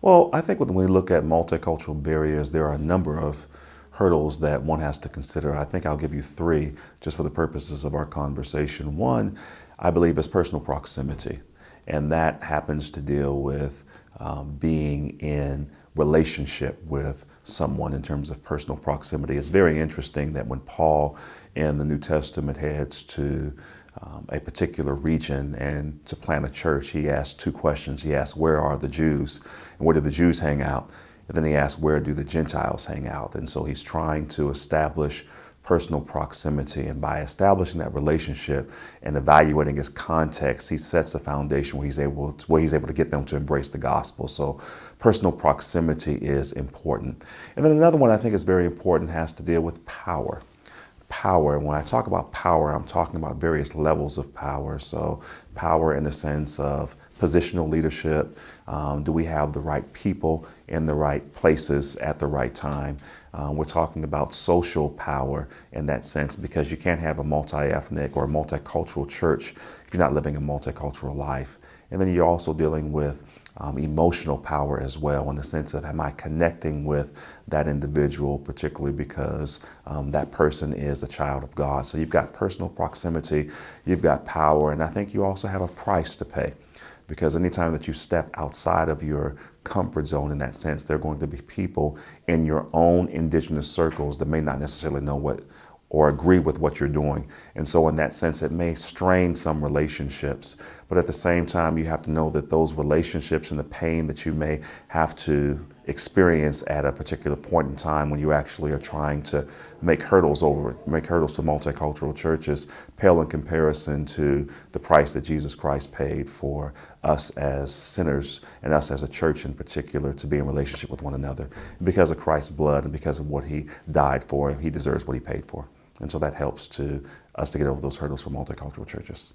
Well, I think when we look at multicultural barriers, there are a number of hurdles that one has to consider. I think I'll give you three just for the purposes of our conversation. One, I believe, is personal proximity, and that happens to deal with being in relationship with someone in terms of personal proximity. It's very interesting that when Paul in the New Testament heads to a particular region and to plant a church, he asked two questions. He asked, where are the Jews? And where do the Jews hang out? And then he asked, where do the Gentiles hang out? And so he's trying to establish personal proximity. And by establishing that relationship and evaluating his context, he sets a foundation where he's able to get them to embrace the gospel. So personal proximity is important. And then another one I think is very important has to deal with power. Power. When I talk about power, I'm talking about various levels of power. So power in the sense of positional leadership. Do we have the right people in the right places at the right time? We're talking about social power in that sense, because you can't have a multi-ethnic or a multicultural church if you're not living a multicultural life. And then you're also dealing with emotional power as well, in the sense of, am I connecting with that individual, particularly because that person is a child of God. So you've got personal proximity, you've got power, and I think you also have a price to pay. Because anytime that you step outside of your comfort zone in that sense, there are going to be people in your own indigenous circles that may not necessarily know what or agree with what you're doing. And so in that sense, it may strain some relationships. But at the same time, you have to know that those relationships and the pain that you may have to experience at a particular point in time when you actually are trying to make hurdles to multicultural churches pale in comparison to the price that Jesus Christ paid for us as sinners and us as a church in particular to be in relationship with one another. Because of Christ's blood and because of what he died for, he deserves what he paid for. And so that helps us to get over those hurdles for multicultural churches.